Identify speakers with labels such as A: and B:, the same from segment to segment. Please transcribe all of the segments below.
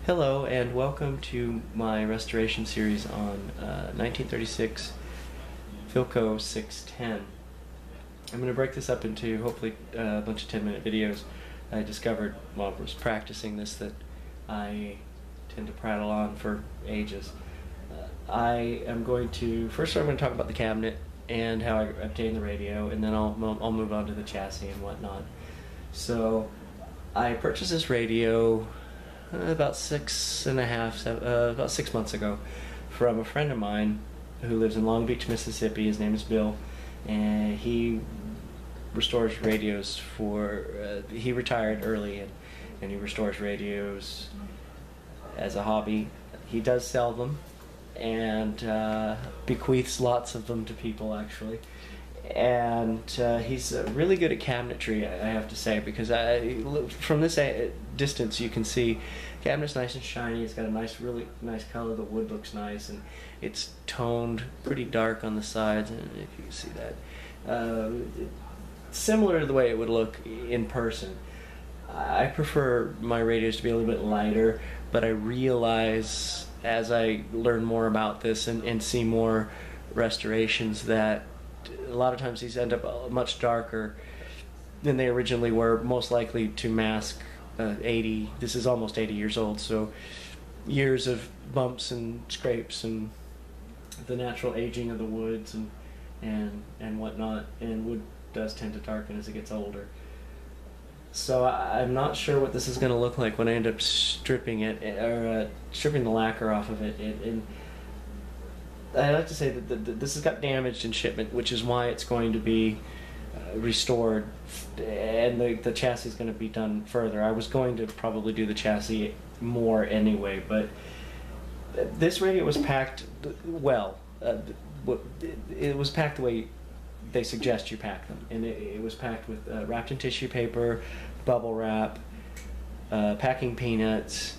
A: Hello and welcome to my restoration series on 1936 Philco 610. I'm going to break this up into hopefully a bunch of 10-minute videos. I discovered while I was practicing this that I tend to prattle on for ages. I am going to, first I'm going to talk about the cabinet and how I obtained the radio, and then I'll move on to the chassis and whatnot. So I purchased this radio about 6 months ago from a friend of mine who lives in Long Beach, Mississippi. His name is Bill, and he restores radios for, he retired early and he restores radios as a hobby. He does sell them and bequeaths lots of them to people, actually. And he's really good at cabinetry, I have to say, because from this distance you can see the cabinet's nice and shiny. It's got a really nice color. The wood looks nice, and it's toned pretty dark on the sides, and if you can see that, similar to the way it would look in person. I prefer my radios to be a little bit lighter, but I realize as I learn more about this and see more restorations that a lot of times these end up much darker than they originally were, most likely to mask 80. This is almost 80 years old, so years of bumps and scrapes and the natural aging of the woods and whatnot. And wood does tend to darken as it gets older. So I'm not sure what this is going to look like when I end up stripping it, or stripping the lacquer off of it. And I like to say that this has got damaged in shipment, which is why it's going to be restored, and the chassis is going to be done further. I was going to probably do the chassis more anyway, but this radio was packed well. It was packed the way they suggest you pack them, and it was packed with wrapped in tissue paper, bubble wrap, packing peanuts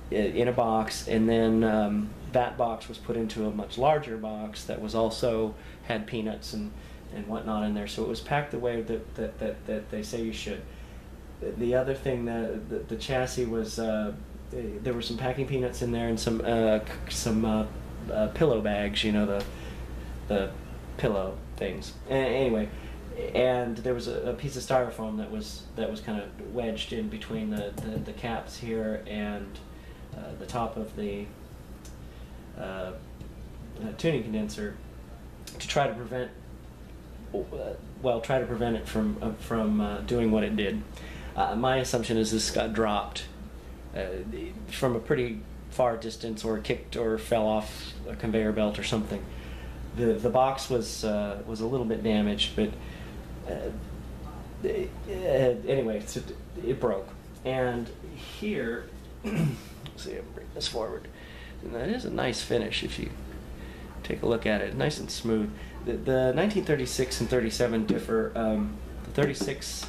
A: in a box, and then that box was put into a much larger box that was also had peanuts and whatnot in there. So it was packed the way that they say you should. The other thing, the chassis was, there were some packing peanuts in there and some pillow bags, you know, the pillow things. Anyway, and there was a piece of styrofoam that was kind of wedged in between the caps here and the top of the tuning condenser to try to prevent it from doing what it did. My assumption is this got dropped from a pretty far distance, or kicked or fell off a conveyor belt or something. The box was a little bit damaged, but anyway, so it broke. And here, let's see, I'm bring this forward. And that is a nice finish if you take a look at it. Nice and smooth. The 1936 and 37 differ. The 36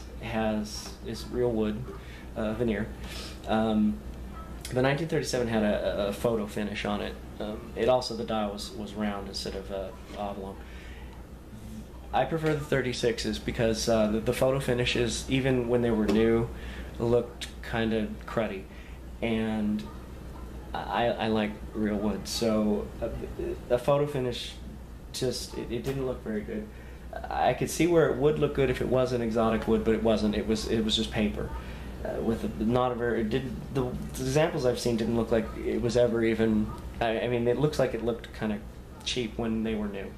A: is real wood veneer. The 1937 had a photo finish on it. It also, the dial was round instead of oblong. I prefer the 36s because the photo finishes, even when they were new, looked kind of cruddy, and I like real wood. So a photo finish just it didn't look very good. I could see where it would look good if it was an exotic wood, but it wasn't. It was just paper. Not a very. The examples I've seen didn't look like it was ever even. I mean, it looks like it looked kind of cheap when they were new.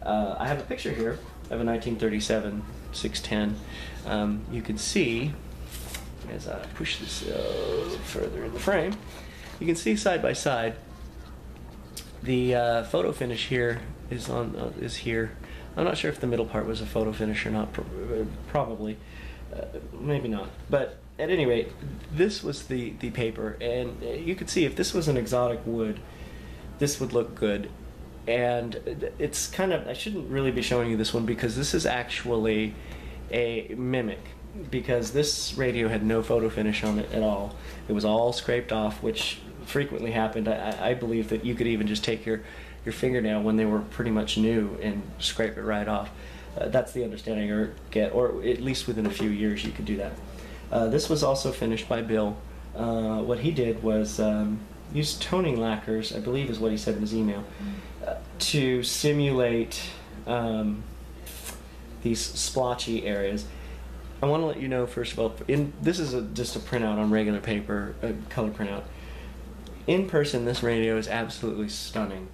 A: I have a picture here of a 1937 610. You can see, as I push this further in the frame, you can see side by side. The photo finish here is here. I'm not sure if the middle part was a photo finish or not. Probably, maybe not. But at any rate, this was the paper, and you could see if this was an exotic wood, this would look good. And it's kind of, I shouldn't really be showing you this one because this is actually a mimic, because this radio had no photo finish on it at all. It was all scraped off, which frequently happened. I believe that you could even just take your fingernail when they were pretty much new and scrape it right off. That's the understanding, or at least within a few years you could do that. This was also finished by Bill what he did was use toning lacquers, I believe is what he said in his email, to simulate these splotchy areas. I want to let you know, first of all, this is just a printout on regular paper, a color printout. In person, this radio is absolutely stunning.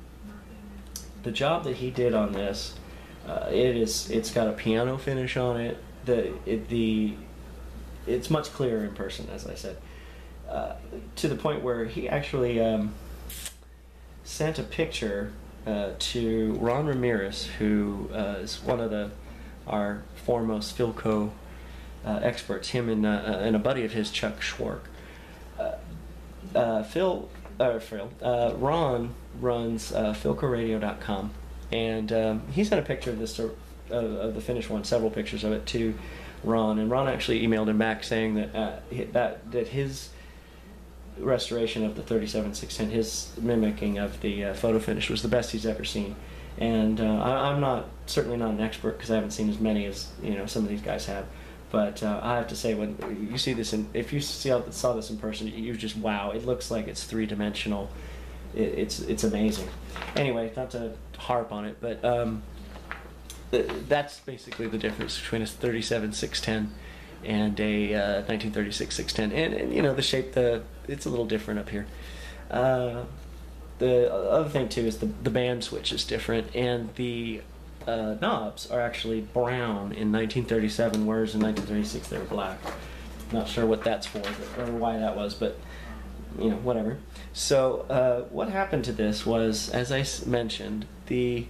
A: The job that he did on this, it's got a piano finish on it. It's much clearer in person, as I said, to the point where he actually sent a picture to Ron Ramirez, who is one of our foremost Philco experts. Him and a buddy of his, Chuck Schwark. Ron runs PhilcoRadio.com, and he sent a picture of this of the finished one, several pictures of it, to Ron, and Ron actually emailed him back saying that that his restoration of the 37-610, his mimicking of the photo finish, was the best he's ever seen. And I'm certainly not an expert, because I haven't seen as many as some of these guys have. But I have to say, when you see this, if you saw this in person, you just wow! It looks like it's three-dimensional. It's amazing. Anyway, not to harp on it, but that's basically the difference between a 37-610 and a 1936-610. And the shape, it's a little different up here. The other thing too is the band switch is different, and the knobs are actually brown in 1937, whereas in 1936 they were black. Not sure what that's for, or why that was, but whatever. So what happened to this was, as I mentioned, the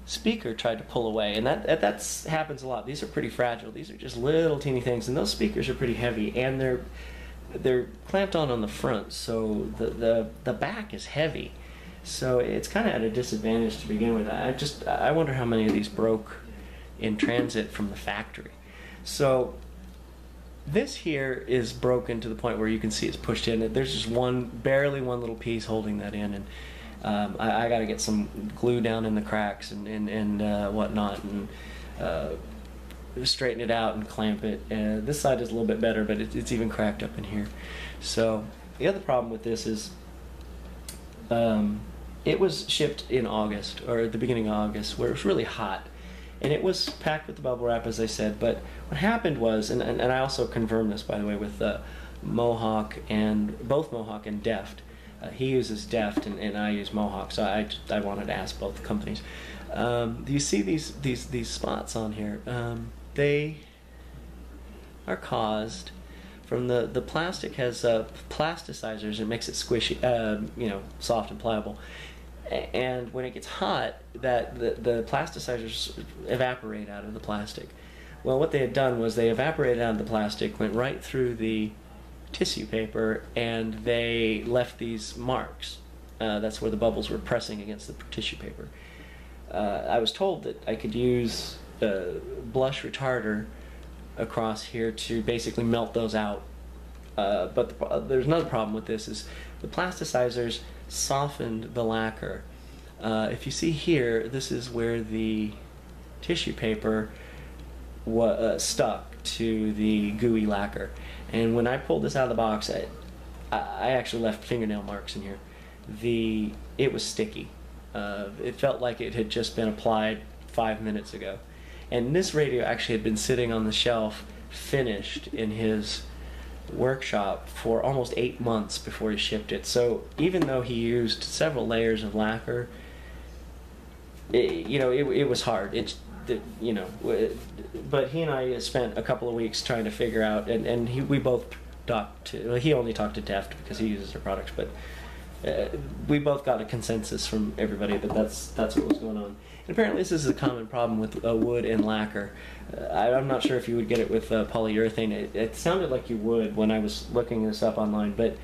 A: speaker tried to pull away, and that happens a lot. These are pretty fragile. These are just little teeny things, and those speakers are pretty heavy, and they're clamped on the front, so the back is heavy. So it's kind of at a disadvantage to begin with. I wonder how many of these broke in transit from the factory. So this here is broken to the point where you can see it's pushed in. There's just barely one little piece holding that in, and I got to get some glue down in the cracks and whatnot, and straighten it out and clamp it. This side is a little bit better, but it's even cracked up in here. So the other problem with this is it was shipped in August, or at the beginning of August, where it was really hot, and it was packed with the bubble wrap, as I said. But what happened was, and I also confirmed this, by the way, with Mohawk, and both Mohawk and Deft. He uses Deft, and I use Mohawk, so I wanted to ask both companies. Do you see these spots on here? They are caused from the plastic has plasticizers. It makes it squishy, soft and pliable. And when it gets hot, the plasticizers evaporate out of the plastic. Well, what they had done was they evaporated out of the plastic, went right through the tissue paper, and they left these marks. That's where the bubbles were pressing against the tissue paper. I was told that I could use blush retarder across here to basically melt those out. But there's another problem with this, is the plasticizers softened the lacquer. If you see here, this is where the tissue paper stuck to the gooey lacquer. And when I pulled this out of the box, I actually left fingernail marks in here. It was sticky. It felt like it had just been applied 5 minutes ago. And this radio actually had been sitting on the shelf, finished in his workshop for almost 8 months before he shipped it. So even though he used several layers of lacquer, it was hard. But he and I spent a couple of weeks trying to figure out, and we both talked to. Well, he only talked to Deft because he uses their products, but we both got a consensus from everybody that that's what was going on. And apparently this is a common problem with wood and lacquer. I'm not sure if you would get it with polyurethane. It sounded like you would when I was looking this up online, but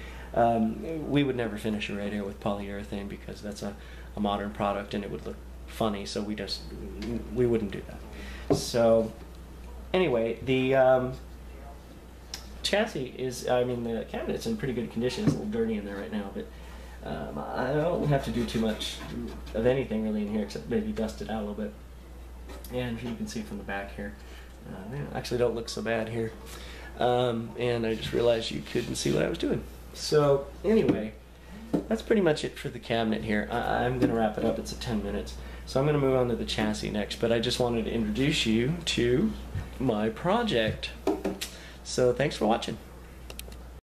A: we would never finish a radio with polyurethane because that's a modern product and it would look funny, so we wouldn't do that. So anyway, the chassis is, the cabinet's in pretty good condition. It's a little dirty in there right now, but I don't have to do too much of anything really in here except maybe dust it out a little bit. And you can see from the back here, they actually don't look so bad here. and I just realized you couldn't see what I was doing. So anyway, that's pretty much it for the cabinet here. I'm going to wrap it up. It's at 10 minutes. So I'm going to move on to the chassis next, but I just wanted to introduce you to my project. So thanks for watching.